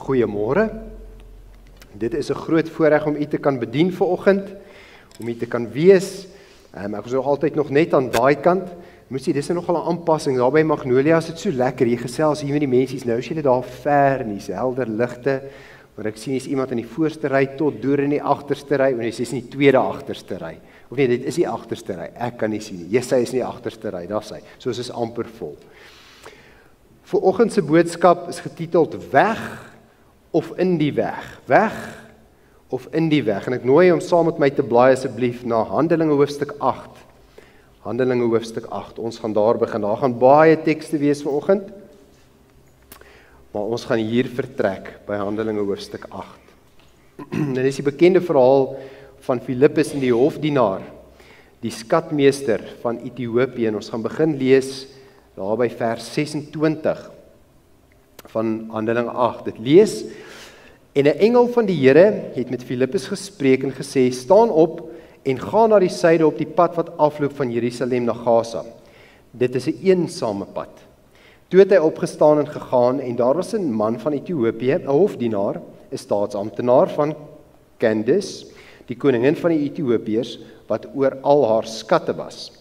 Goeiemôre. Dit is 'n groot voorreg om u te kan bedien vanoggend, om u te kan wees. Ek was nog altyd nog net aan daai kant. Moes jy, dis nogal 'n aanpassing. Daar by Magnolia is dit so lekker. Jy gesels hier met die mense. Nou is jy daar ver in die helder ligte. Maar ek sien is iemand in die voorste ry tot deur in die agterste ry, en hy sê in die tweede agterste ry. Of nee, dit is die agterste ry. Ek kan nie sien nie. Jy sê is in die agterste ry. Daar's hy. So is amper vol. Vanoggend se boodskap is getiteld Weg of in die weg. Weg of in die weg. En ek nooi om saam met my te blaai asseblief na Handelinge hoofstuk 8. Handelinge hoofstuk 8. Ons gaan daar begin. Daar gaan baie tekste wees vanoggend. Maar ons gaan hier vertrek by Handelinge hoofstuk 8. Dit is die bekende verhaal van Filippus en die hofdienaar, die skatmeester van Ethiopië. En ons gaan begin lees daar by vers 26 van Handelinge 8. Dit lees: En 'n engel van die Here het met Filippus gespreek en gesê: Staan op en gaan na die suide op die pad wat afloop van Jerusalem na Gaza. Dit is 'n eensame pad. Toe het hy opgestaan en gegaan, en daar was 'n man van Ethiopië, 'n hofdienaar, 'n staatsamptenaar van Candace, die koningin van die Ethiopiërs, wat oor al haar skatte was,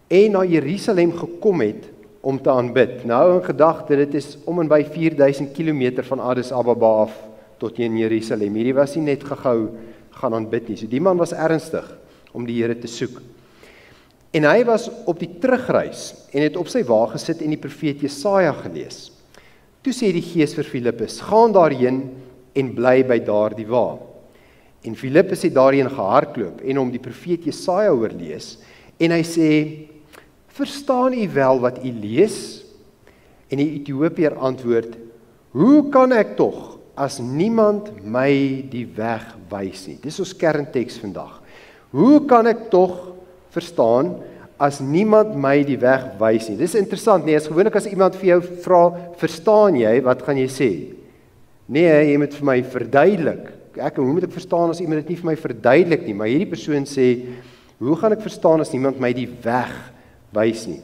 en na Jerusalem gekom het om te aanbid. Nou in gedagte, dit is om en by 4000 km van Addis Ababa af tot in Jerusalem. Hierdie was nie net gehou gaan aanbid nie. So die man was ernstig om die Here te soek. En hy was op die terugreis en het op sy wa gesit en die profeet Jesaja gelees. Toe sê die Gees vir Filippus: Gaan daarheen en bly by daardie wa. En Filippus het daarheen gehardloop en hom die profeet Jesaja oorlees, en hy sê: Verstaan u wel wat u lees? En die Ethiopiër antwoord: Hoe kan ek tog, as niemand my die weg wys nie? Dis ons kernteks vandag. Hoe kan ek tog verstaan as niemand my die weg wys nie? Dis interessant, nee, as gewoonlik as iemand vir jou vra, verstaan jy, wat gaan jy sê? Nee, jy moet vir my verduidelik. Hoe moet ek verstaan as iemand dit nie vir my verduidelik nie? Maar hierdie persoon sê, hoe gaan ek verstaan as niemand my die weg wys nie?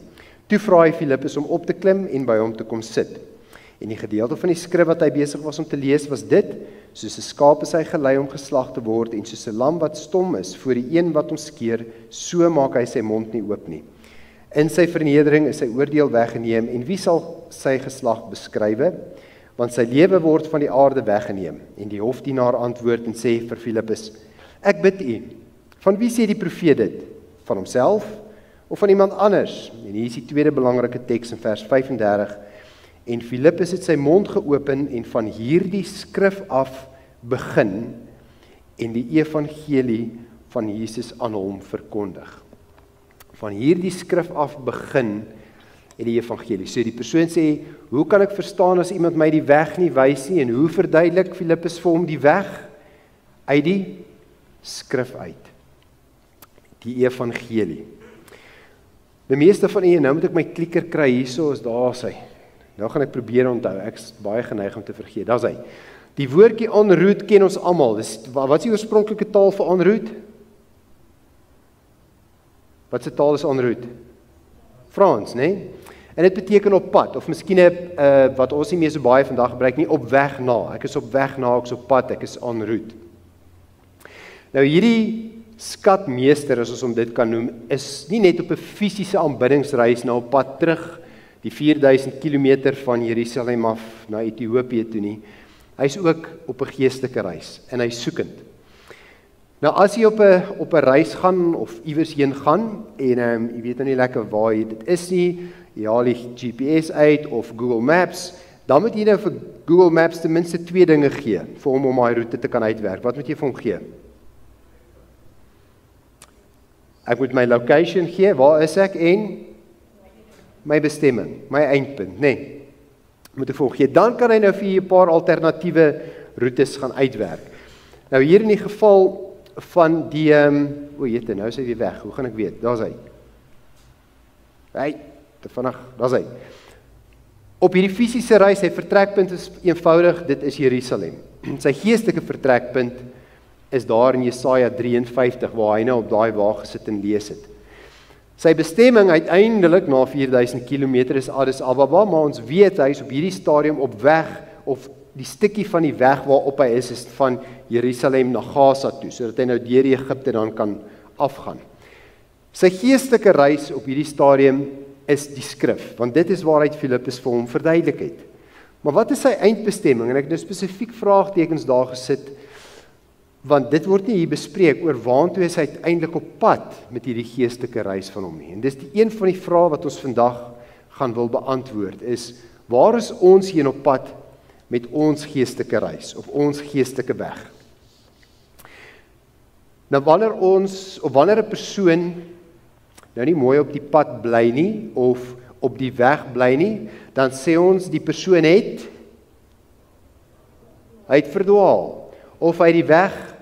Toe vra hy Filippus om op te klim en by hom te kom sit. En die gedeelte van die skrif wat hy besig was om te lees was dit: Soos 'n skaap is hy gelei om geslag te word, en soos 'n lam wat stom is voor die een wat hom skeer, so maak hy sy mond nie oop nie. In sy vernedering is sy oordeel weggeneem, en wie sal sy geslag beskrywe? Want sy lewe word van die aarde weggeneem. En die hofdienaar antwoord en sê vir Filippus: Ek bid u, van wie sê die profeet dit? Van homself of van iemand anders? En hier is die tweede belangrike teks in vers 35. En Filippus het sy mond geopen en van hierdie skrif af begin en die evangelie van Jesus aan hom verkondig. Van hierdie skrif af begin en die evangelie. So die persoon sê, hoe kan ek verstaan as iemand my die weg nie wys nie? En hoe verduidelik Filippus vir hom die weg? Uit die skrif uit. Die evangelie. Die meeste van u, nou moet ek my klikker kry, hierso is daar sy. Nou gaan ek probeer onthou, ek is baie geneig om te vergeet. Daar's hy. Die woordjie en route ken ons almal. Wat is die oorspronklike taal vir en route? Wat se taal is en route? Frans, né? En dit beteken op pad, of miskien wat ons nie meer so baie vandag gebruik nie, op weg na. Ek is op weg na, ek is op pad, ek is en route. Nou hierdie skatmeester, as ons hom dit kan noem, is nie net op 'n fisiese aanbiddingsreis na op pad terug die 4000 km van Jerusalem af na Ethiopië toe nie. Hy is ook op 'n geestelike reis en hy soekend. Nou as jy op 'n reis gaan of iewers heen gaan en jy weet nou nie lekker waar dit is nie, jy haal die GPS uit of Google Maps, dan moet jy nou vir Google Maps ten minste 2 dinge gee vir hom om daai roete te kan uitwerk. Wat moet jy vir hom gee? Ek moet my location gee, waar is ek, en my bestemming, my eindpunt, nee. Moet ek vir hom gee. Dan kan hy nou vir 'n paar alternatiewe roetes gaan uitwerk. Nou hier in die geval van die jette, nou is hy weer weg. Hoe gaan ek weet? Daar's hy. Hey, te vinnig, daar's hy. Op hierdie fisiese reis, sy vertrekpunt is eenvoudig, dit is Jerusalem. Sy geestelike vertrekpunt is daar in Jesaja 53 waar hy nou op daai wa gesit en lees het. Sy bestemming uiteindelik na 4000 km is Addis Ababa, maar ons weet hy is op hierdie stadium op weg of die stukkie van die weg waarop hy is van Jerusalem na Gaza toe, sodat hy nou deur Egipte dan kan afgaan. Sy geestelike reis op hierdie stadium is die skrif, want dit is waaruit Filippus vir hom verduidelik het. Maar wat is sy eindbestemming? En ek het nou spesifiek vraagtekens daar gesit, want dit word nie hier bespreek oor waantoe is hy uiteindelik op pad met hierdie geestelike reis van hom nie. En dis een van die vrae wat ons vandag gaan wil beantwoord, is waar is ons heen op pad met ons geestelike reis, of ons geestelike weg? Nou wanneer 'n persoon nou nie mooi op die pad bly nie, of op die weg bly nie, dan sê ons die persoon hy het verdwaal, of hy het die weg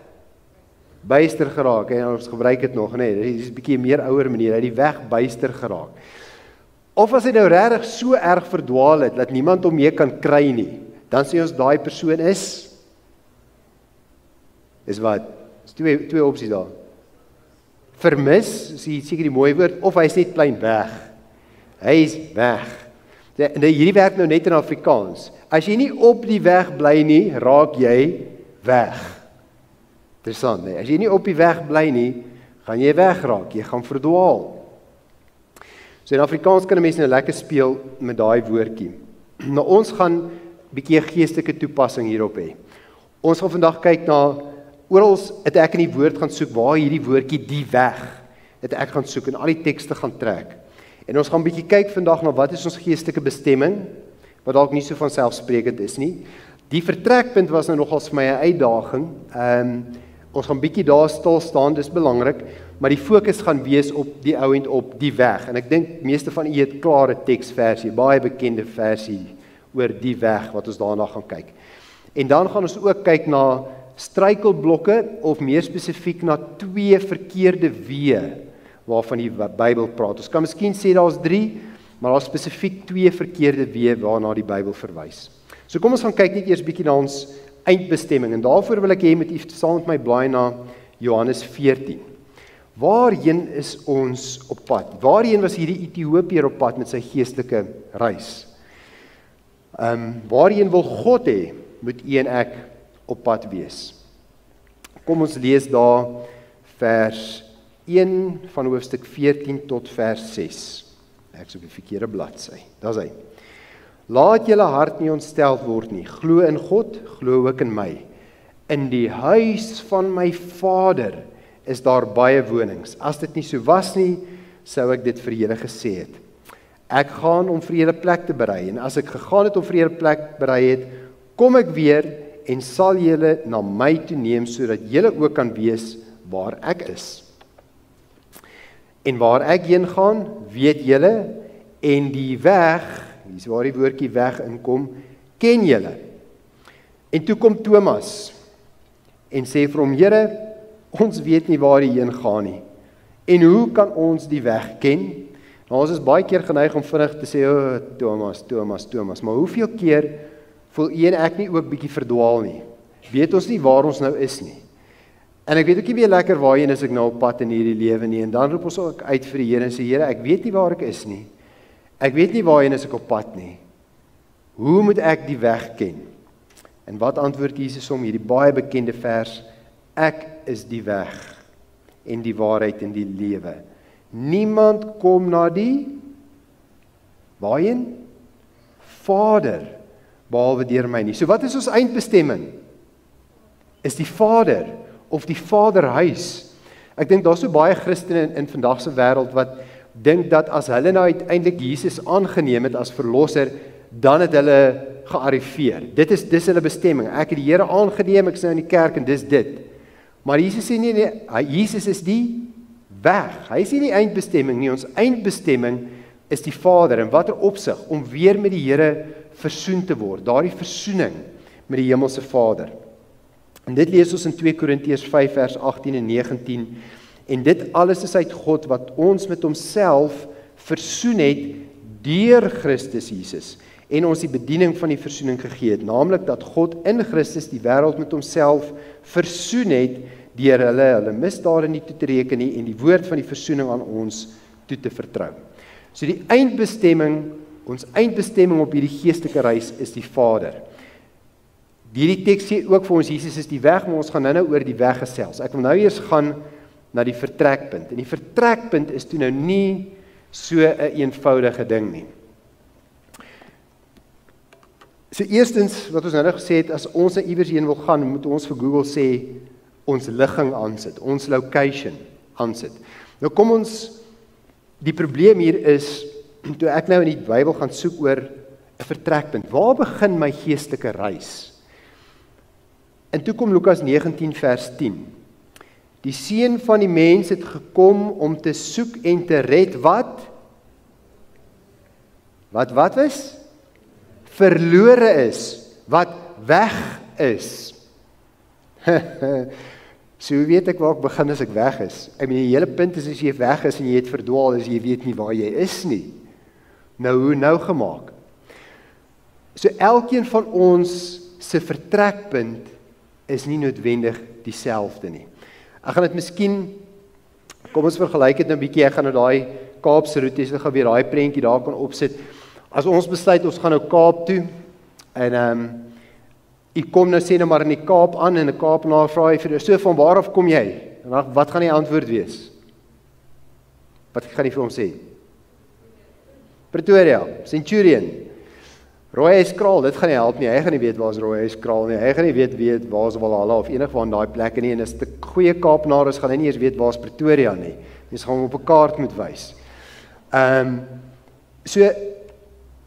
byster geraak, en ons gebruik dit nog, nee, dit is 'n bietjie meer ouer manier, hy het die weg byster geraak. Of as hy nou regtig so erg verdwaal het, dat niemand hom mee kan kry nie, dan sê ons daai persoon is wat? Is twee opsies daar. Vermis, is seker die mooi woord, of hy is net klein weg. Hy is weg. En hierdie werk nou net in Afrikaans. As jy nie op die weg bly nie, raak jy weg. Interessant, nee? As jy nie op die weg bly nie, gaan jy wegraak, jy gaan verdwaal. So in Afrikaans kan 'n mens nou lekker speel met daai woordjie. Nou ons gaan bietjie 'n geestelike toepassing hierop hê. Ons gaan vandag kyk na oral het ek in die woord gaan soek waar hierdie woordjie die weg het ek gaan soek en al die tekste gaan trek. En ons gaan bietjie kyk vandag na wat is ons geestelike bestemming, wat dalk nie so van selfsprekend is nie. Die vertrekpunt was nou nogals vir my 'n uitdaging. Ons gaan bietjie daar stil staan, dis belangrik, maar die fokus gaan wees op die ouend op die weg. En ek dink meeste van u het klare teksversie, baie bekende versie oor die weg wat ons daarna gaan kyk. En dan gaan ons ook kyk na struikelblokke of meer spesifiek na 2 verkeerde weë waarvan die Bybel praat. Ons kan miskien sê daar's 3, maar daar's spesifiek 2 verkeerde weë waarna die Bybel verwys. So kom ons gaan kyk net eers bietjie na ons eindbestemming en daarvoor wil ek hê met u saam met my blaai na Johannes 14. Waarheen is ons op pad? Waarheen was hierdie Ethiopiër op pad met sy geestelike reis? Waarheen wil God hê moet u en ek op pad wees? Kom ons lees daar vers 1 van hoofstuk 14 tot vers 6. Ek is op die verkeerde bladsy. Daar's hy. Laat julle hart nie ontsteld word nie. Glo in God, glo ook in my. In die huis van my Vader is daar baie wonings. As dit nie so was nie, sou ek dit vir julle gesê het. Ek gaan om vir julle plek te berei, en as ek gegaan het om vir julle plek berei het, kom ek weer en sal julle na my toe neem, sodat julle ook kan wees waar ek is. En waar ek heen gaan, weet julle, en die weg, hier is waar die woordjie weg inkom, ken julle. En toe kom Thomas en sê vir hom, Here, ons weet nie waar jy heen gaan nie. En hoe kan ons die weg ken? Nou, ons is baie keer geneig om vinnig te sê, Thomas, maar hoeveel keer voel u en ek nie ook bietjie verdwaal nie? Weet ons nie waar ons nou is nie? En ek weet ook nie meer lekker waarheen is ek nou op pad in hierdie lewe nie, en dan roep ons ook uit vir die Here en sê, Here, ek weet nie waar ek is nie. Ek weet nie waarheen is ek op pad nie. Hoe moet ek die weg ken? En wat antwoord Jesus om hierdie baie bekende vers? Ek is die weg en die waarheid en die lewe. Niemand kom na die waarheen? Vader, behalwe deur my nie. So wat is ons eindbestemming? Is die Vader of die Vaderhuis? Ek dink daar's so baie Christene in vandag se wêreld wat dink dat as hulle nou uiteindelik Jesus aangeneem het as verlosser, dan het hulle gearriveer. Dis hulle bestemming. Ek het die Here aangeneem, ek is nou in die kerk en dis dit. Maar Jesus sê nee, Jesus is die weg. Hy is nie die eindbestemming nie. Ons eindbestemming is die Vader. In watter opsig? Om weer met die Here versoen te word. Daardie versoening met die hemelse Vader. En dit lees ons in 2 Korintiërs 5 vers 18 en 19. En dit alles is uit God wat ons met homself versoen het deur Christus Jesus en ons die bediening van die versoening gegee het, naamlik dat God in Christus die wêreld met homself versoen het deur hulle misdade nie toe te reken nie en die woord van die versoening aan ons toe te vertrou. So die eindbestemming, ons eindbestemming op hierdie geestelike reis is die Vader. Hierdie teks sê ook vir ons, Jesus is die weg, maar ons gaan nou oor die weg gesels. Ek wil nou eers gaan na die vertrekpunt. En die vertrekpunt is toe nou nie so 'n eenvoudige ding nie. So eerstens, wat ons nou gesê het, as ons na iewers heen wil gaan, moet ons vir Google sê, ons ligging aansit, ons location aansit. Nou kom ons, die probleem hier is, toe ek nou in die Bybel gaan soek oor 'n vertrekpunt, waar begin my geestelike reis? En toe kom Lukas 19 vers 10. Die Seun van die mens het gekom om te soek en te red wat? Wat was? Verlore is, wat weg is. So weet ek waar ek begin as ek weg is. Ek meen die hele punt is as jy weg is en jy het verdwaal, is jy weet nie waar jy is nie. Nou hoe nou gemaak? So elkeen van ons se vertrekpunt is nie noodwendig dieselfde nie. Ek gaan dit miskien, kom ons vergelyk dit nou 'n bietjie, ek gaan nou daai Kaapse roete, ek gaan weer daai prentjie daar kan opsit. As ons besluit ons gaan nou Kaap toe en ek kom nou sê nou maar in die Kaap aan en 'n Kaapenaar vra hy vir jou, so van waar af kom jy? En wat gaan die antwoord wees? Wat gaan jy vir hom sê? Pretoria, Centurion. Rooihuiskraal, dit gaan nie help nie. Hy gaan nie weet waar is Rooihuiskraal nie. Hy gaan nie weet waar is Walhalla of enigwaar in daai plekke nie. En as 'n goeie Kaapenaar is, gaan hy nie eens weet waar is Pretoria nie. Mens gaan hom op 'n kaart moet wys. So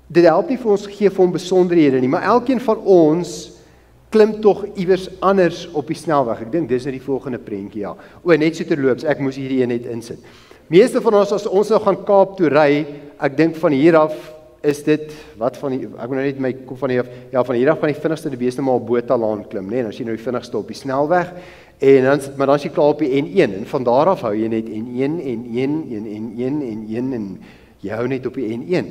dit help nie vir ons gee vir hom besonderhede nie, maar elkeen van ons klim tog iewers anders op die snelweg. Ek dink dis nou die volgende prentjie, ja. Net so terloops, ek moes hierdie een net insit. Meeste van ons, as ons nou gaan Kaap toe ry, ek dink van hier af is dit, wat van die, ek moet nou net my kop van hier af, ja, van hier af gaan die vinnigste die beeste maar op Bothalaan klim, nee, dan is jy nou die vinnigste op die snelweg, en dan, maar dan is jy klaar op die N1, en van daar af hou jy net N1, en jy hou net op die N1.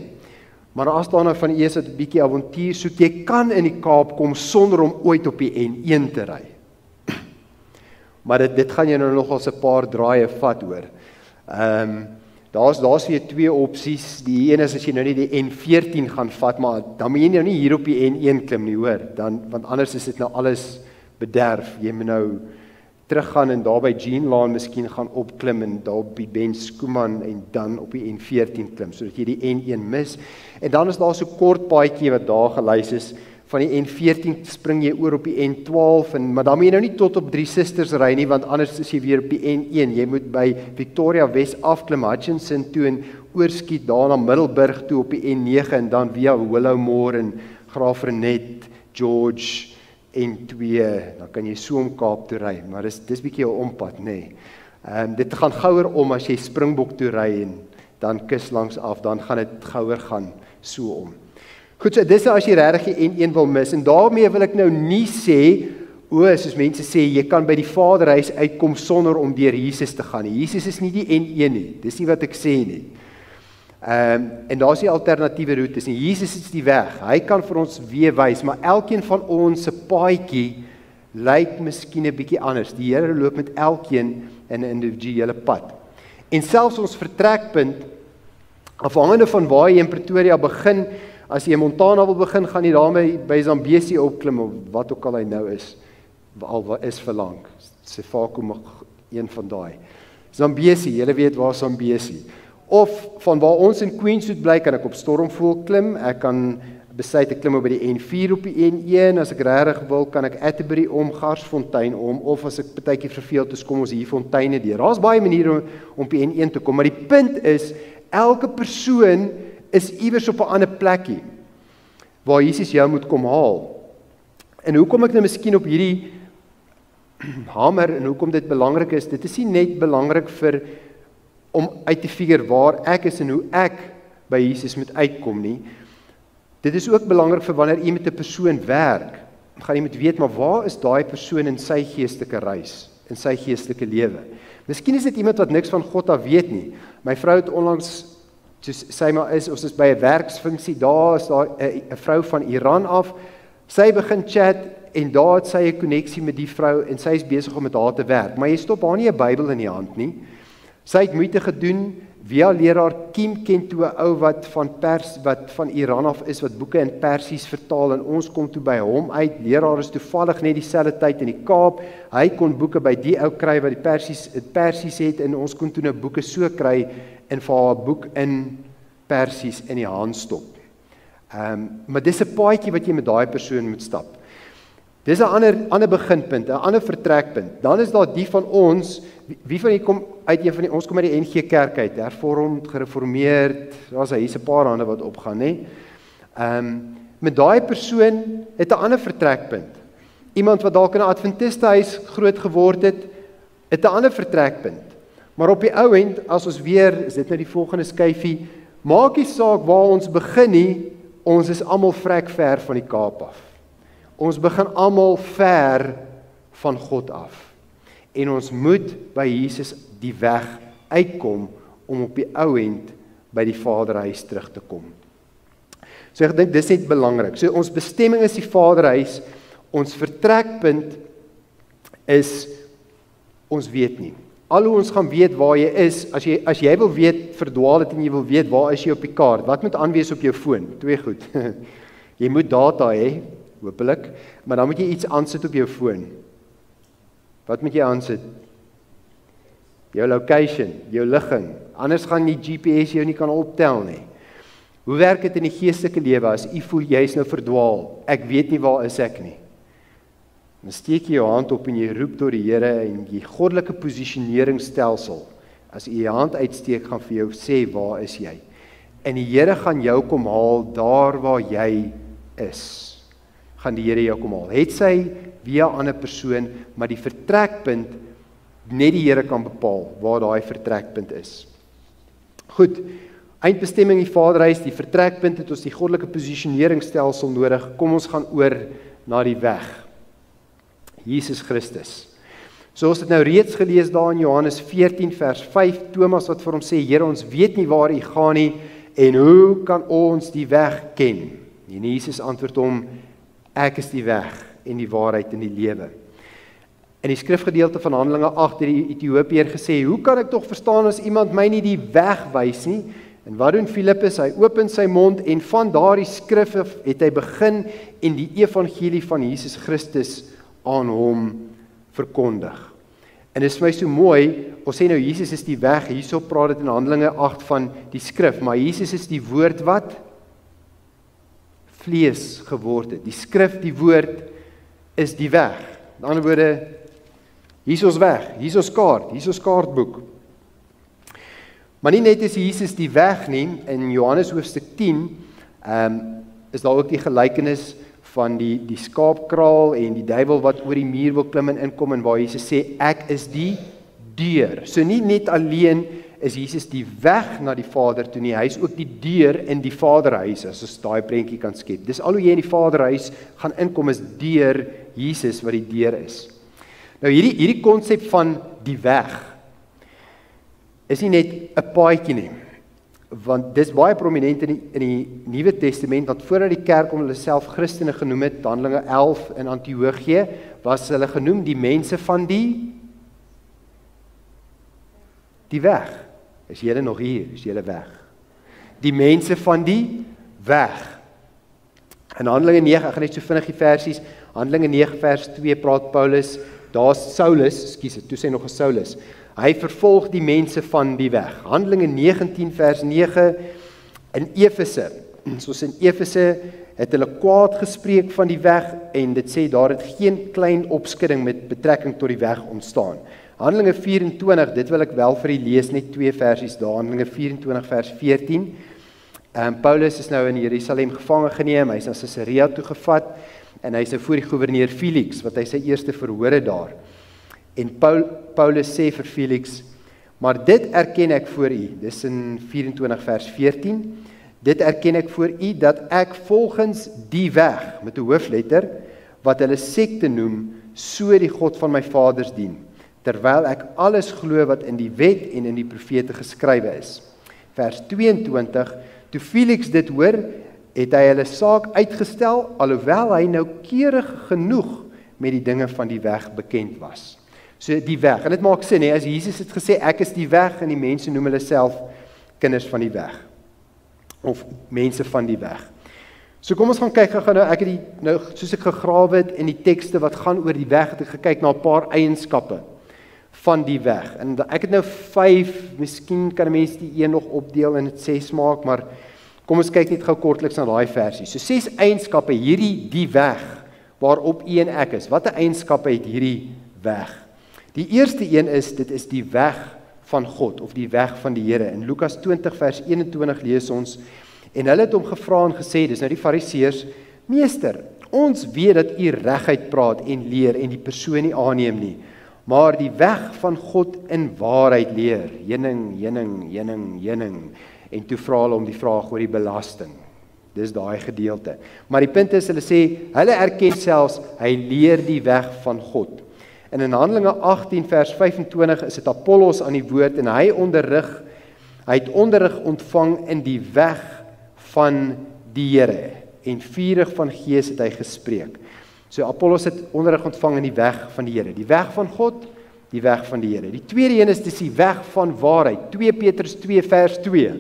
Maar as daar nou van die eerste 'n bietjie avontuur soek, jy kan in die Kaap kom sonder om ooit op die N1 te ry. Maar dit gaan jy nou nog als 'n paar draaie vat hoor. Daar's weer twee opsies. Die een is as jy nou nie die N14 gaan vat, maar dan moet jy nou nie hier op die N1 klim nie, hoor. Want anders is dit nou alles bederf. Jy moet nou teruggaan en daar by Jean Laan miskien gaan opklim en daar op die Ben Schoeman en dan op die N14 klim, sodat jy die N1 mis. En dan is daar so kort paadjie wat daar gelys is, van die N14 spring jy oor op die N12, maar dan moet jy nou nie tot op Drie Susters ry nie, want anders is jy weer op die N1. Jy moet by Victoria West afklim, Hutchinson toe en oorskiet daar na Middelburg toe op die N9 en dan via Willowmore en Graafrenet, George N2, dan kan jy so om Kaap toe ry, maar dis bietjie 'n ompad, nê. Dit gaan gouer om as jy Springbok toe ry en dan kus langs af, dan gaan dit gouer gaan so om. Goed, so dis as jy regtig die N1 wil mis, en daarmee wil ek nou nie sê, soos mense sê, jy kan by die Vaderhuis uitkom sonder om deur Jesus te gaan nie. Jesus is nie die N1 nie, dis nie wat ek sê nie. En daar is die alternatiewe roetes nie. Jesus is die weg, hy kan vir ons weer wys, maar elkeen van ons se paadjie lyk miskien 'n bietjie anders. Die Here loop met elkeen in 'n individuele pad. En selfs ons vertrekpunt, afhangende van waar jy in Pretoria begin, as jy in Montana wil begin, gaan jy daarmee by Zambesi opklim, of wat ook al hy nou is, al is verlang, Sefako mag een van daai. Zambesi, julle weet waar Zambesi. Of van waar ons in Queenswood bly, kan ek op Stormfold klim, ek kan besluit ek klim by die N4 op die N1, as ek regtig wil, kan ek Atterbury om, Garsfontein om, of as ek partykeer verveeld is, kom ons hier Fonteine deur. Daar's baie maniere om op die N1 te kom, maar die punt is, elke persoon is iewers op 'n ander plekkie, waar Jesus jou moet kom haal. En hoekom ek nou miskien op hierdie hamer, en hoekom dit belangrik is, dit is nie net belangrik om uit te figure waar ek is en hoe ek by Jesus moet uitkom nie. Dit is ook belangrik vir wanneer jy met 'n persoon werk, gaan jy moet weet, maar waar is daai persoon in sy geestelike reis, in sy geestelike lewe? Miskien is dit iemand wat niks van God af weet nie. My vrou het onlangs, soos sy maar ons is by 'n werksfunksie, daar is daar 'n vrou van Iran af, sy begin chat, en daar het sy 'n koneksie met die vrou, en sy is besig om met haar te werk, maar jy stop haar nie 'n Bybel in die hand nie. Sy het moeite gedoen, via leraar Kim ken toe 'n ou wat van Iran af is, wat boeke in Persies vertaal, en ons kom toe by hom uit. Leraar is toevallig net dieselfde tyd in die Kaap. Hy kon boeke by die ou kry wat die Persies het, en ons kon toe nou boeke so kry en vir haar 'n boek in Persies in die hand stop. Maar dis 'n paadjie wat jy met daai persoon moet stap. Dis 'n ander beginpunt, 'n ander vertrekpunt. Dan is daar die van ons, wie van julle kom uit een van ons kom uit die NG Kerk uit, hervormd, gereformeerd, daar's hier's 'n paar hande wat opgaan, nê? Met daai persoon het 'n ander vertrekpunt. Iemand wat dalk in 'n Adventistehuis groot geword het 'n ander vertrekpunt. Maar op die ou end, as ons weer, is dit nou die volgende skyfie, maak nie saak waar ons begin nie, ons is almal vrek ver van die Kaap af. Ons begin almal ver van God af. En ons moet by Jesus die weg uitkom om op die ou end by die Vaderhuis terug te kom. So ek dink dis net belangrik. So ons bestemming is die Vaderhuis, ons vertrekpunt is ons weet nie. Al hoe ons gaan weet waar jy is, as jy wil weet, verdwaal het en jy wil weet waar is jy op die kaart, wat moet aanwees op jou foon? 2 goed. Jy moet data hê, hopelik, maar dan moet jy iets aansit op jou foon. Wat moet jy aansit? Jou location, jou ligging. Anders gaan die GPS jou nie kan optel nie. Hoe werk dit in die geestelike lewe as jy voel jy is nou verdwaal? Ek weet nie waar is ek nie. Dan steek jy jou hand op en jy roep tot die Here en die goddelike posisioneringsstelsel. As jy jou hand uitsteek, gaan vir jou sê waar is jy? En die Here gaan jou kom haal daar waar jy is. Gaan die Here jou kom haal. Het sy via 'n ander persoon, maar die vertrekpunt, net die Here kan bepaal waar daai vertrekpunt is. Goed, eindbestemming die Vaderhuis, die vertrekpunt het ons die goddelike posisioneringsstelsel nodig. Kom ons gaan oor na die weg. Jesus Christus. So ons het nou reeds gelees daar in Johannes 14 vers 5, Thomas wat vir hom sê, Here, ons weet nie waar U gaan nie, en hoe kan ons die weg ken? En Jesus antwoord hom, ek is die weg en die waarheid en die lewe. In die skrifgedeelte van Handelinge 8 het die Ethiopiër gesê, hoe kan ek tog verstaan as iemand my nie die weg wys nie? En wat doen Filippus? Hy open sy mond en van daardie skrif het hy begin en die evangelie van Jesus Christus aan hom verkondig. En dit is vir my so mooi, ons sê nou Jesus is die weg, hierso praat dit in Handelinge 8 van die skrif, maar Jesus is die woord wat vlees geword het. Die skrif, die woord is die weg. In ander woorde, hier is ons weg, hier is ons kaart, hier is ons kaartboek. Maar nie net is Jesus die weg nie, in Johannes hoofstuk 10 is daar ook die gelykenis van die skaapkraal en die duiwel wat oor die muur wil klim en inkom en waar Jesus sê, ek is die deur. So nie net alleen is Jesus die weg na die Vader toe nie, hy is ook die deur in die Vaderhuis, as ons daai prentjie kan skep. Dis al hoe jy in die Vaderhuis gaan inkom is deur Jesus wat die deur is. Nou hierdie konsep van die weg is nie net 'n paadjie nie, want dis baie prominent in die Nuwe Testament, want voordat die kerk om hulle self Christene genoem het, Handelinge 11 in Antiochië, was hulle genoem die mense van die weg. Is julle nog hier? Is julle weg? Die mense van die weg. In Handelinge 9, ek gaan net so vinnig die versies, Handelinge 9 vers 2 praat Paulus, daar's Saulus, toe sê nog 'n Saulus, hy vervolg die mense van die weg. Handelinge 19 vers 9 in Efese. Soos in Efese het hulle kwaad gespreek van die weg en dit sê daar het geen klein opskudding met betrekking tot die weg ontstaan. Handelinge 24, dit wil ek wel vir u lees, net 2 versies daar. Handelinge 24 vers 14. Paulus is nou in Jerusalem gevange geneem, hy is na Caesarea toe gevat en hy is nou voor die gouverneur Felix wat hy sy eerste verhore daar. En Paulus sê vir Felix, maar dit erken ek voor u, dis in 24 vers 14, dit erken ek voor u, dat ek volgens die weg, met 'n hoofletter, wat hulle sekte noem, so die God van my vaders dien, terwyl ek alles glo wat in die wet en in die profete geskrywe is. Vers 22, toe Felix dit hoor, het hy hulle saak uitgestel, alhoewel hy noukeurig genoeg met die dinge van die weg bekend was. So die weg, en dit maak sin, as Jesus het gesê, ek is die weg, en die mense noem hulle self kinders van die weg, of mense van die weg. So kom ons gaan kyk gou nou, ek het nou soos ek gegrawe het in die tekste wat gaan oor die weg, het ek gekyk na 'n paar eienskappe van die weg. En ek het nou 5, miskien kan 'n mens die een nog opdeel en dit 6 maak, maar kom ons kyk net gou kortliks na daai versie. So 6 eienskappe, die weg waarop u en ek is. Watter eienskappe het hierdie weg? Die eerste een is, dit is die weg van God, of die weg van die Here. In Lukas 20 vers 21 lees ons, en hulle het hom gevra en gesê, dis nou die Fariseërs, Meester, ons weet dat u reguit praat en leer en die persoon nie aanneem nie, maar die weg van God in waarheid leer. Jening. En toe vra hulle om die vraag oor die belasting. Dis daai gedeelte. Maar die punt is, hulle sê, hulle erken selfs, hy leer die weg van God. En in Handelinge 18 vers 25 is dit Apollos aan die woord, en hy het onderrig ontvang in die weg van die Here, en vurig van gees het hy gespreek. So Apollos het onderrig ontvang in die weg van die Here, die weg van God, die weg van die Here. Die tweede een is dis die weg van waarheid, 2 Petrus 2 vers 2,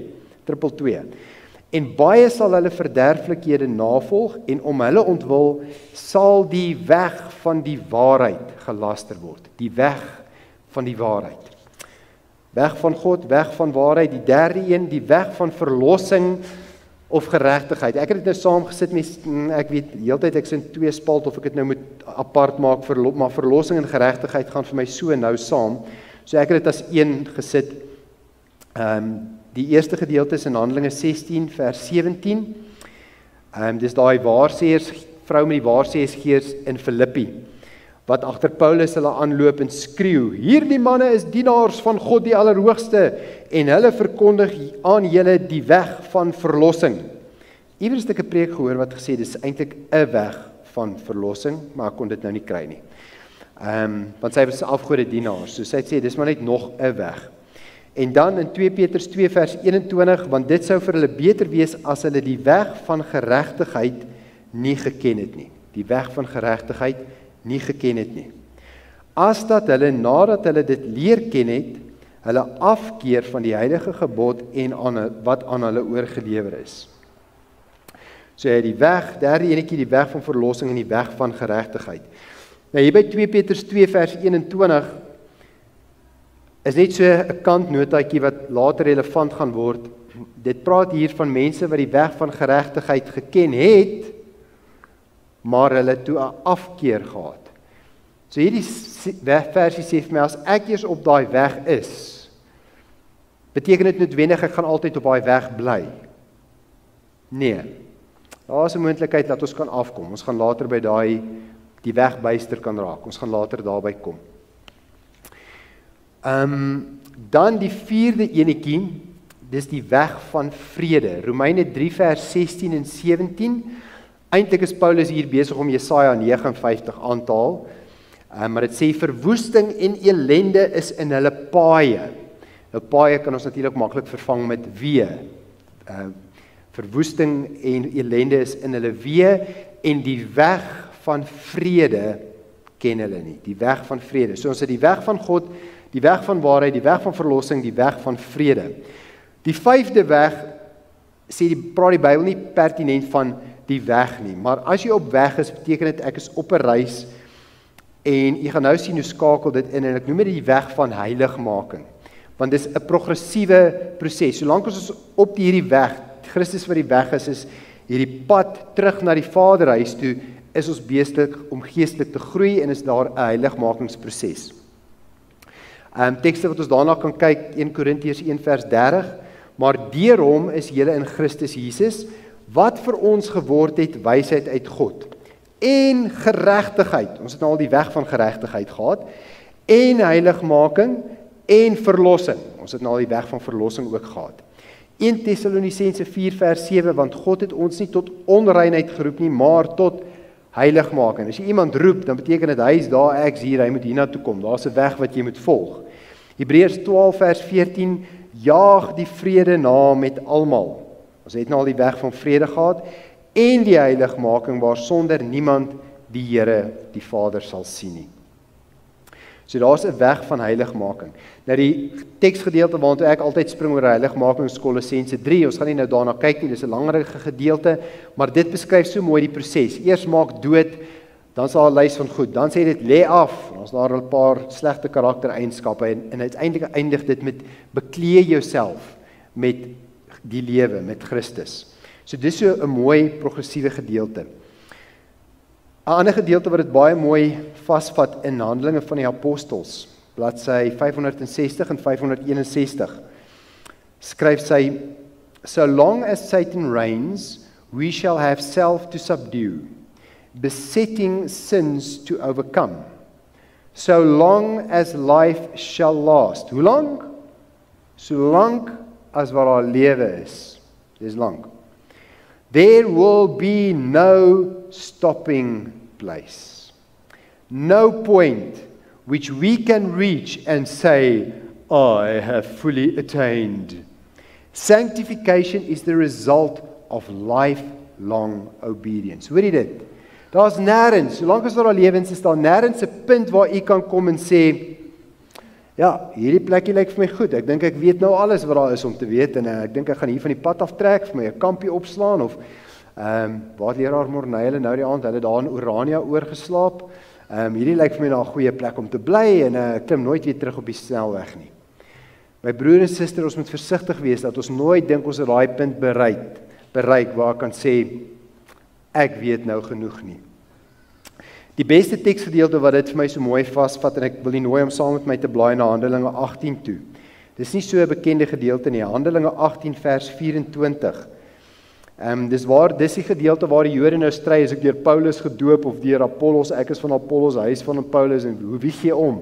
en baie sal hulle verderflikhede navolg, en om hulle ontwil sal die weg van die waarheid gelaster word. Die weg van die waarheid. Weg van God, weg van waarheid. Die derde een, die weg van verlossing of geregtigheid. Ek het dit nou saamgesit met, ek weet, heeltyd ek in 2 spalt of ek dit nou moet apart maak, maar verlossing en geregtigheid gaan vir my so nou saam. So ek het dit as een gesit. Die eerste gedeelte is in Handelinge 16 vers 17. Dis daai vrou met die waarsêersgees in Filippi, wat agter Paulus hulle aanloop en skreeu, hierdie manne is dienaars van God die Allerhoogste, en hulle verkondig aan julle die weg van verlossing. Iewers het ek 'n preek gehoor wat gesê, dis eintlik 'n weg van verlossing, maar ek kon dit nou nie kry nie. Want sy was 'n afgode dienaar, so sy het sê, dis maar net nog 'n weg. En dan in 2 Petrus 2 vers 21, want dit sou vir hulle beter wees as hulle die weg van geregtigheid nie geken het nie. Die weg van geregtigheid nie geken het nie. As dat hulle, nadat hulle dit leer ken het, hulle afkeer van die heilige gebod en wat aan hulle oorgelewer is. So die weg, derde enetjie, die weg van verlossing en die weg van geregtigheid. Nou hier by 2 Petrus 2 vers 21, is net so 'n kantnotaatjie wat later relevant gaan word. Dit praat hier van mense wat die weg van geregtigheid geken het, maar hulle toe 'n afkeer gehad. So hierdie versie sê vir my, as ek eers op daai weg is, beteken dit noodwendig ek gaan altyd op daai weg bly? Nee. Daar is 'n moontlikheid dat ons kan afkom. Ons gaan later by die weg byster kan raak. Ons gaan later daarby kom. Dan die vierde enetjie, dis die weg van vrede. Romeine 3 vers 16 en 17. Eintlik is Paulus hier besig om Jesaja 59 aan te haal. Maar dit sê verwoesting en elende is in hulle paaie. Nou paaie kan ons natuurlik maklik vervang met weë. Verwoesting en elende is in hulle weë, en die weg van vrede ken hulle nie. Die weg van vrede. So ons het die weg van God, die weg van waarheid, die weg van verlossing, die weg van vrede. Die vyfde weg, praat die Bybel nie pertinent van die weg nie, maar as jy op weg is, beteken dit ek is op 'n reis, en jy gaan nou sien hoe skakel dit in, en ek noem dit die weg van heiligmaking, want dit is 'n progressiewe proses. Solank ons op hierdie weg, Christus wat die weg is hierdie pad terug na die Vaderhuis toe, is ons besig om geestelik te groei, en is daar 'n heiligmakingsproses. Tekste wat ons daarna kan kyk, 1 Korintiërs 1 vers 30, maar deur hom is julle in Christus Jesus, wat vir ons geword het wysheid uit God, en geregtigheid, ons het nou al die weg van geregtigheid gehad, en heiligmaking, en verlossing, ons het nou al die weg van verlossing ook gehad. 1 Tessalonisense 4 vers 7, want God het ons nie tot onreinheid geroep nie, maar tot heiligmaking. As jy iemand roep, dan beteken dit hy is daar, ek is hier, hy moet hiernatoe kom. Daar's 'n weg wat jy moet volg. Hebreërs 12 vers 14, jaag die vrede na met almal. Ons het nou al die weg van vrede gehad, en die heiligmaking waarsonder niemand die Here, die Vader sal sien nie. So daar's 'n weg van heiligmaking. Nou die teksgedeelte waartoe ek altyd spring oor heiligmaking is Kolossense 3. Ons gaan nie nou daarna kyk nie, dis 'n langerige gedeelte, maar dit beskryf so mooi die proses. Eers maak dood, dan is daar 'n lys van goed. Dan sê dit lê af. Ons daar 'n paar slegte karaktereienskappe en uiteindelik eindig dit met beklee jouself met die lewe met Christus. So dis so 'n mooi progressiewe gedeelte. 'n Ander gedeelte wat dit baie mooi vasvat in Handelinge van die Apostels, bladsy 560 en 561, skryf sy, "So long as Satan reigns, we shall have self to subdue, besetting sins to overcome. So long as life shall last." Hoe lang? So lank as wat daar lewe is. Dis lank. "There will be no stopping place. No point which we can reach and say, I have fully attained. Sanctification is the result of lifelong obedience." Hoor jy dit? Daar's nêrens, solank as daar lewens is, daar nêrens 'n punt waar u kan kom en sê, ja, hierdie plekkie lyk vir my goed. Ek dink ek weet nou alles wat daar is om te weet en ek dink ek gaan hier van die pad aftrek, vir my 'n kampie opslaan of waar leraar Morney hulle nou die aand, hulle daar in Orania oorgeslaap. Hierdie lyk vir my na 'n goeie plek om te bly en ek klim nooit weer terug op die snelweg nie. My broer en suster, ons moet versigtig wees dat ons nooit dink ons het daai punt bereik waar ek kan sê ek weet nou genoeg nie. Die beste teksgedeelte wat dit vir my so mooi vasvat en ek wil nooi om saam met my te blaai na Handelinge 18 toe. Dis nie so 'n bekende gedeelte nie. Handelinge 18 vers 24. Dis die gedeelte waar die Jode nou stry, is ek deur Paulus gedoop of deur Apollos, ek is van Apollos, hy is van Paulus en wie gee om?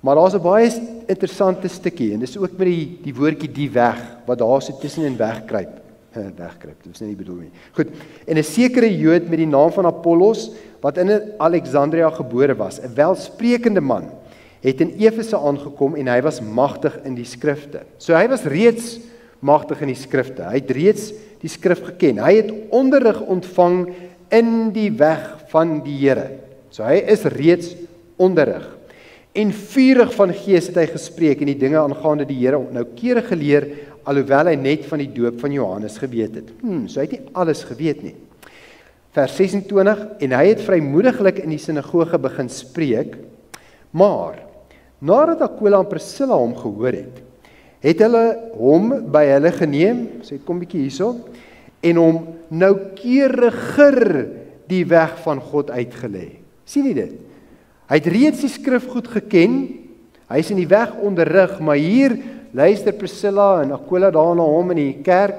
Maar daar's 'n baie interessante stukkie en dis ook met die woordjie die weg wat daar so tussenin wegkruip. Dit is nie bedoel nie. Goed. En 'n sekere Jood met die naam van Apollos wat in Alexandria gebore was, 'n welsprekende man, het in Efese aangekom en hy was magtig in die skrifte. So hy was reeds magtig in die skrifte. Hy het reeds die skrif geken. Hy het onderrig ontvang in die weg van die Here. So hy is reeds onderrig. En vurig van gees het hy gespreek en die dinge aangaande die Here noukeurig geleer, alhoewel hy net van die doop van Johannes geweet het. So hy het nie alles geweet nie. Vers 26, en hy het vrymoediglik in die sinagoge begin spreek, maar nadat Aquila en Priscilla hom gehoor het hulle hom by hulle geneem, sê kom bietjie hierso, en hom noukeuriger die weg van God uitgelê. Sien jy dit? Hy het reeds die skrif goed geken, hy is in die weg onderrig, maar hier luister Priscilla en Aquila daar na hom in die kerk,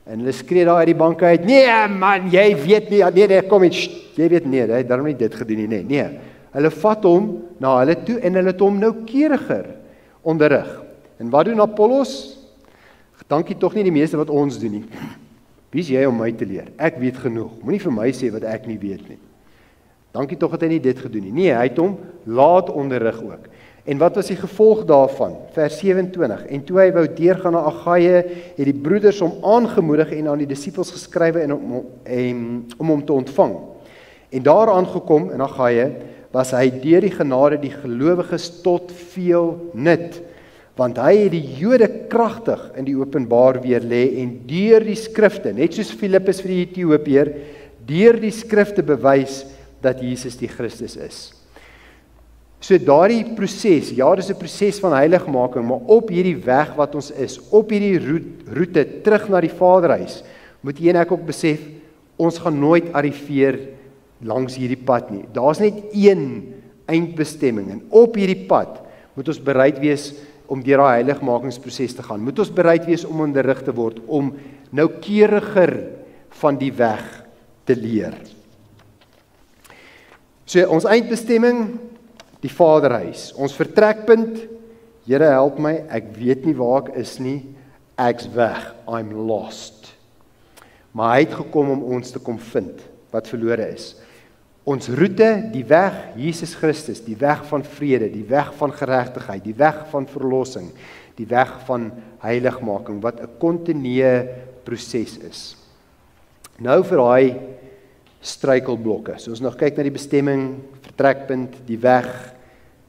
en hulle skree daar uit die banke uit, nee man, jy weet nie, nee, kom eens, jy weet nie, hy het daarom nie dit gedoen nie, nee. Hulle vat hom na hulle toe, en hulle het hom noukeuriger onderrig. En wat doen Apollos? Dankie tog nie die meeste wat ons doen nie. Wie is jy om my te leer? Ek weet genoeg, moenie vir my sê wat ek nie weet nie. Dankie tog het hy nie dit gedoen nie. Nee, hy het hom laat onderrig ook. En wat was die gevolg daarvan? Vers 27. En toe hy wou deurgaan na Agaia, het die broeders hom aangemoedig en aan die disippels geskrywe om hom te ontvang. En daar aangekom in Agaia, was hy deur die genade die gelowiges tot veel nut, want hy het die Jode kragtig in die openbaar weer lê en deur die skrifte, net soos Filippus vir die Ethiopiër, deur die skrifte bewys dat Jesus die Christus is. So daardie proses, ja, dis 'n proses van heiligmaking, maar op hierdie weg wat ons is, op hierdie roete terug na die Vaderhuis, moet jy en ek ook besef, ons gaan nooit arriveer langs hierdie pad nie. Daar's net een eindbestemming en op hierdie pad moet ons bereid wees om deur daai heiligmakingsproses te gaan. Moet ons bereid wees om onderrig te word, om noukeuriger van die weg te leer. So ons eindbestemming, die Vaderhuis. Ons vertrekpunt, Here help my, ek weet nie waar ek is nie, ek's weg, I'm lost. Maar hy het gekom om ons te kom vind, wat verlore is. Ons roete, die weg, Jesus Christus, die weg van vrede, die weg van geregtigheid, die weg van verlossing, die weg van heiligmaking, wat 'n kontinuë proses is. Nou vir daai struikelblokke. So ons nog kyk na die bestemming, vertrekpunt, die weg,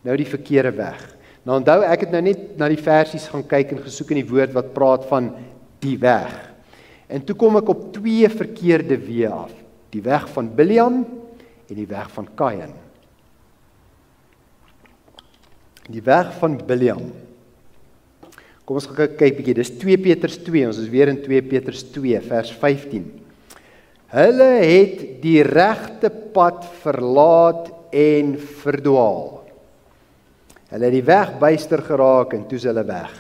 nou die verkeerde weg. Nou onthou, ek het nou net na die versies gaan kyk en gesoek in die woord wat praat van die weg. En toe kom ek op 2 verkeerde weë af. Die weg van Bileam en die weg van Kain. Die weg van Bileam. Kom ons gaan kyk bietjie, dis 2 Petrus 2, ons is weer in 2 Petrus 2 vers 15. Hulle het die regte pad verlaat en verdwaal. Hulle het die weg byster geraak en toe is hulle weg.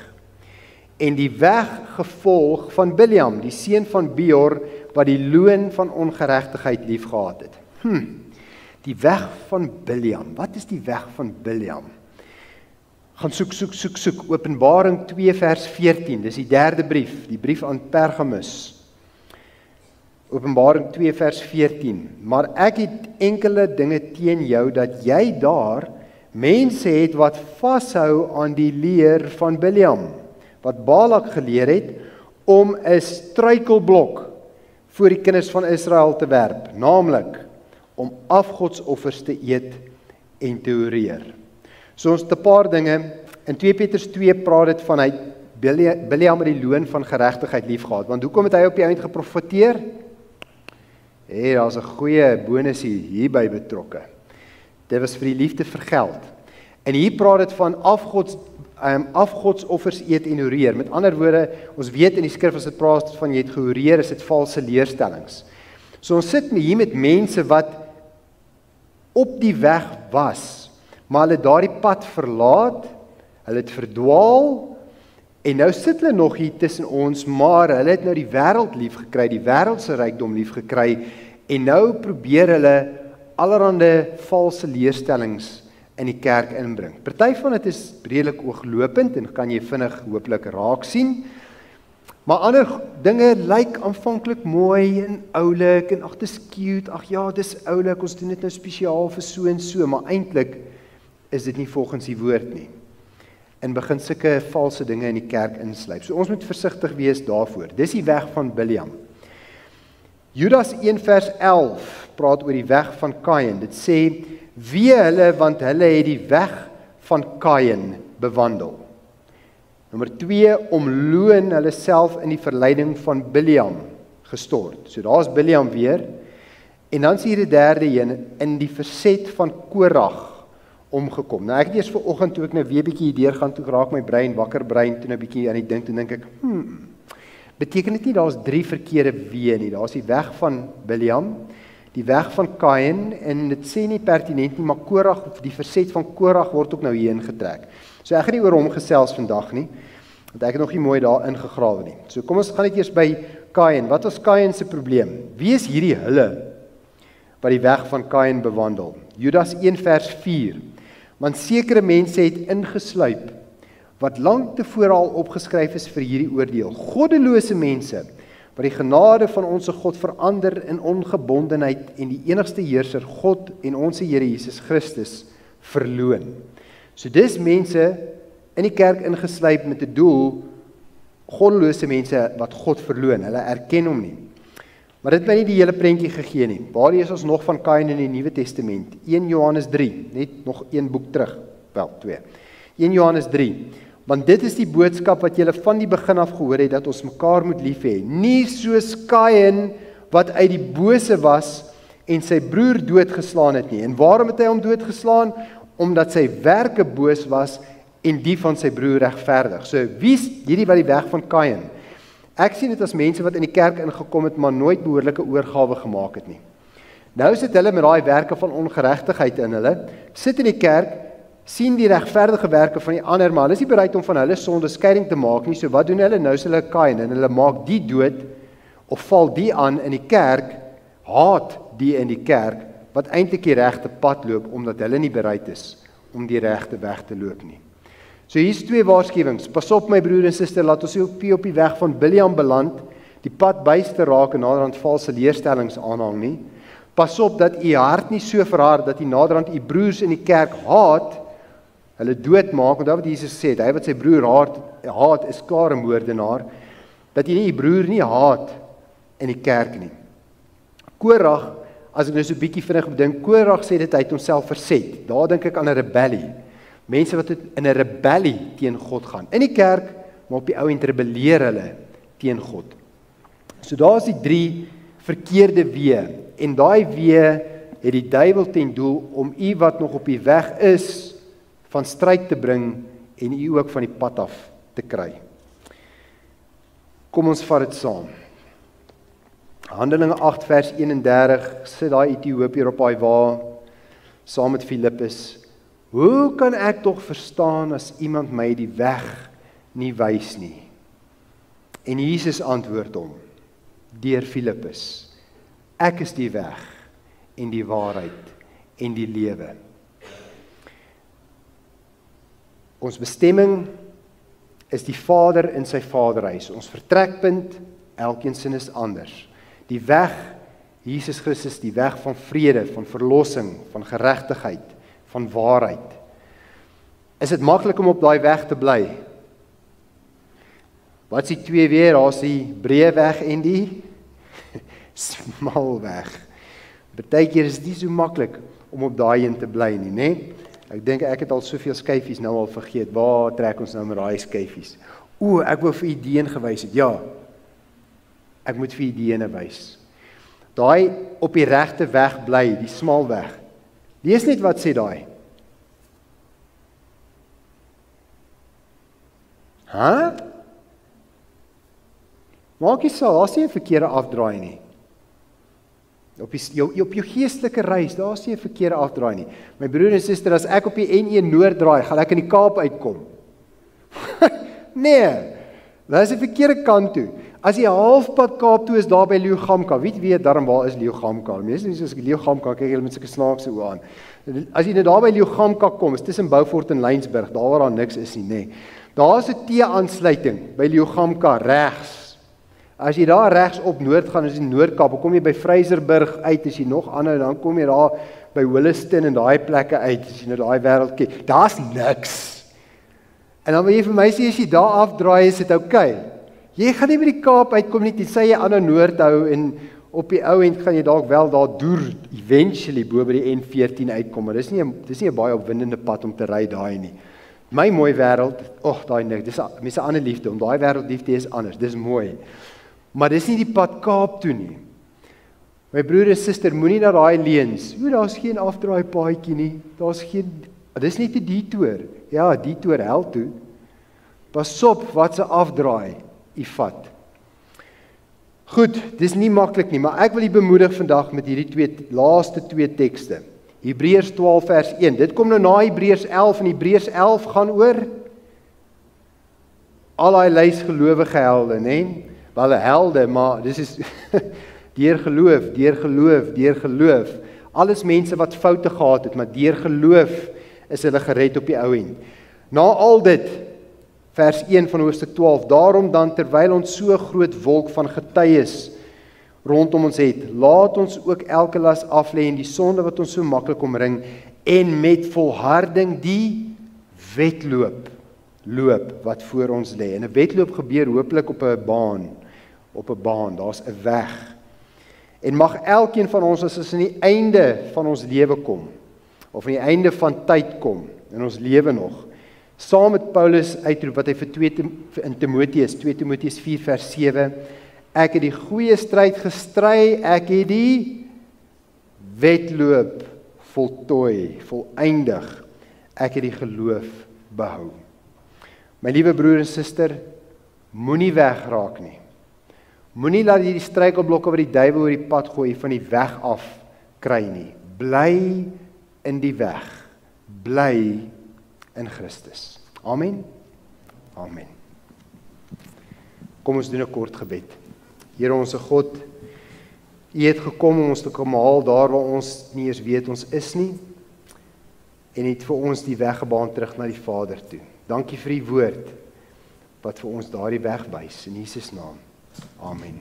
En die weg gevolg van Bileam, die seun van Beor, wat die loon van ongeregtigheid liefgehad het. Die weg van Bileam. Wat is die weg van Bileam? Gaan soek. Openbaring 2 vers 14, dis die 3de brief, die brief aan Pergamus. Openbaring 2 vers 14. Maar ek het enkele dinge teen jou, dat jy daar mense het wat vashou aan die leer van Bileam, wat Balak geleer het, om 'n struikelblok voor die kinders van Israel te werp, naamlik om afgodsoffers te eet en te horeer. So ons het 'n paar dinge, in 2 Petrus 2 praat dit van hy Bileam het die loon van geregtigheid liefgehad, want hoekom het hy op die eind geprofeteer? Daar's 'n goeie bonus hierby betrokke. Dit was vir die liefde vir geld. En hier praat dit van afgodsoffers eet en horeer. Met ander woorde, ons weet in die skrif as dit praat van jy het gehoreer, is dit valse leerstellings. So ons sit hier met mense wat op die weg was, maar hulle het daardie pad verlaat, hulle het verdwaal, en nou sit hulle nog hier tussen ons, maar hulle het nou die wêreld lief gekry, die wêreldse rykdom lief gekry, en nou probeer hulle allerhande valse leerstellings in die kerk inbring. Party van dit is redelik ooglopend en kan jy vinnig hopelik raak sien. Maar ander dinge lyk aanvanklik mooi en oulik en ag dis cute, ag ja, dis oulik, ons doen dit nou spesiaal vir so en so, maar eintlik is dit nie volgens die woord nie. En begin sulke valse dinge in die kerk insluip. So ons moet versigtig wees daarvoor. Dis die weg van Bileam. Judas 1 vers 11 praat oor die weg van Kain. Dit sê, wee hulle, want hulle het die weg van Kain bewandel. Nommer 2, omloon hulle self in die verleiding van Bileam gestort. So daar's Bileam weer. En dan is hier die derde een, in die verset van Korag omgekom. Nou ek het eers vanoggend toe ek nou weer bietjie hier deurgaan, toe raak my brein wakker brein, toe nou bietjie aan die dink, toe dink ek, beteken dit nie daar's 3 verkeerde weë nie. Daar's die weg van Bileam, die weg van Kain, en dit sê nie pertinent nie, maar Korag, of die verset van Korag word ook nou hier ingetrek. So ek gaan nie oor hom gesels vandag nie, want ek het nog nie mooi daar ingegrawe nie. So kom ons gaan net eers by Kain. Wat was Kain se probleem? Wie is hierdie hulle wat die weg van Kain bewandel? Judas 1 vers 4. Want sekere mense het ingesluip wat lank tevore al opgeskryf is vir hierdie oordeel. Goddelose mense wat die genade van ons God verander in ongebondenheid en die enigste heerser, God en ons Here Jesus Christus, verloon. So dis mense in die kerk ingesluip met 'n doel, goddelose mense wat God verloon, hulle erken hom nie. Maar dit het my nie die hele prentjie gegee nie. Waar is ons nog van Kain in die Nuwe Testament? 1 Johannes 3, net nog een boek terug, wel 2. 1 Johannes 3. Want dit is die boodskap wat julle van die begin af gehoor het, dat ons mekaar moet lief hê. Nie soos Kain wat uit die bose was en sy broer doodgeslaan het nie. En waarom het hy hom doodgeslaan? Omdat sy werke boos was en die van sy broer regverdig. So wie is hierdie wat die weg van Kain? Ek sien dit as mense wat in die kerk ingekom het, maar nooit behoorlike oorgawe gemaak het nie. Nou sit hulle met daai werke van ongeregtigheid in hulle, sit in die kerk, sien die regverdige werke van die ander, maar hulle is nie bereid om van hulle sonde skeiding te maak nie. So wat doen hulle? Nou is hulle Kain en hulle maak die dood of val die aan in die kerk, haat die in die kerk wat eintlik die regte pad loop omdat hulle nie bereid is om die regte weg te loop nie. So hier's 2 waarskuwings. Pas op my broer en suster, laat ons nie op die weg van Bileam beland, die pad byste raak en naderhand valse leerstellings aanhang nie. Pas op dat u hart nie so verhard dat u naderhand u broers in die kerk haat, hulle doodmaak, want wat Jesus sê, hy wat sy broer haat is klaar 'n moordenaar, dat jy nie die broer nie haat in die kerk nie. Korag, as ek nou so 'n bietjie vinnig bedink, Korag sê dit hy het homself verset. Daar dink ek aan 'n rebellie. Mense wat in 'n rebellie teen God gaan. In die kerk, maar op die ou end rebelleer hulle teen God. So daar is die 3 verkeerde weë. En daai weë het die duiwel ten doel om u wat nog op die weg is, van stryd te bring en u ook van die pad af te kry. Kom ons vat dit saam. Handelinge 8 vers 31, sit daai Ethiopiër op daai wa, saam met Filippus. Hoe kan ek tog verstaan as iemand my die weg nie wys nie? En Jesus antwoord hom, deur Filippus, ek is die weg en die waarheid en die lewe. Ons bestemming is die Vader in sy Vaderhuis. Ons vertrekpunt, elkeen sin is anders. Die weg, Jesus Christus, die weg van vrede, van verlossing, van geregtigheid, van waarheid. Is dit maklik om op daai weg te bly? Wat is die 2 weer? Daar is die breë weg en die smal weg. Partykeer is dit nie so maklik om op daai een te bly nie, né? Ek dink ek het al soveel skyfies nou al vergeet. Waar trek ons nou met daai skyfies? Ek wou vir Ideen gewys het. Ja. Ek moet vir Ideen wys. Daai op die regte weg bly, die smal weg. Lees net wat sê daai. Maak nie saak, daar's nie 'n verkeerde afdraai nie. Op jou geestelike reis, daar's nie 'n verkeerde afdraai nie. My broer en suster, as ek op die N1 noord draai, gaan ek in die Kaap uitkom. Nee, dit is die verkeerde kant toe. As jy halfpad Kaap toe is, daar by Leeugamka, weet darm waar is Leeugamka? Mense nie soos ek Leeugamka, kyk julle met sulke snaakse oë aan. As jy net daar by Leeugamka kom, is tussen Beaufort en Laingsburg, daar waar daar niks is nie, nê. Daar is 'n T-aansluiting by Leeugamka regs. As jy daar regs op noord gaan, is die Noord-Kaap, dan kom jy by Vryserburg uit, as jy nog aanhou, dan kom jy daar by Williston en daai plekke uit, as jy nou daai wêreld kyk. Daar's niks. En dan wil jy vir my sê, as jy daar afdraai, is dit oukei. Jy gaan nie by die Kaap uitkom nie, tensy jy aan die noord hou, en op die ou end gaan jy dalk wel daar deur, eventually, bo by die N14 uitkom, maar dis nie 'n baie opwindende pad om te ry daai nie. My mooi wêreld, daai niks, dis mense 'n ander liefde, om daai wêreld lief te hê is anders, dis mooi. Maar dis nie die pad Kaap toe nie. My broer en suster, moenie na daai leuns. Daar's geen afdraai paadjie nie. Dis net 'n detour. Ja, detour hel toe. Pas op wat se afdraai u vat. Goed, dis nie maklik nie, maar ek wil u bemoedig vandag met hierdie laaste twee tekste. Hebreërs 12 vers 1. Dit kom nou na Hebreërs 11 en Hebreërs 11 gaan oor al daai lys gelowige helde, né? Wel helde, maar dis is deur geloof. Alles mense wat foute gehad het, maar deur geloof is hulle gered op die ou end. Na al dit, vers 1 van hoofstuk 12, daarom dan terwyl ons so groot wolk van getuies rondom ons het, laat ons ook elke las aflê en die sonde wat ons so maklik omring en met volharding die wedloop wat voor ons lê. En 'n wedloop gebeur hopelik op 'n baan, daar's 'n weg. En mag elkeen van ons as aan die einde van ons lewe kom, of aan die einde van tyd kom, in ons lewe nog, saam met Paulus uitroep wat hy in Timoteus, 2 Timoteus 4 vers 7, ek het die goeie stryd gestry, ek het die wedloop voltooi, voleindig, ek het die geloof behou. My liewe broer en suster, moenie wegraak nie. Moenie laat hierdie struikelblokke wat die duiwel oor die pad gooi van die weg af kry nie. Bly in die weg. Bly in Christus. Amen. Amen. Kom ons doen 'n kort gebed. Here onse God, U het gekom om ons te kom haal daar waar ons nie eens weet ons is nie, en het vir ons die weg gebaan terug na die Vader toe. Dankie vir die woord wat vir ons daardie weg wys in Jesus naam. Amen.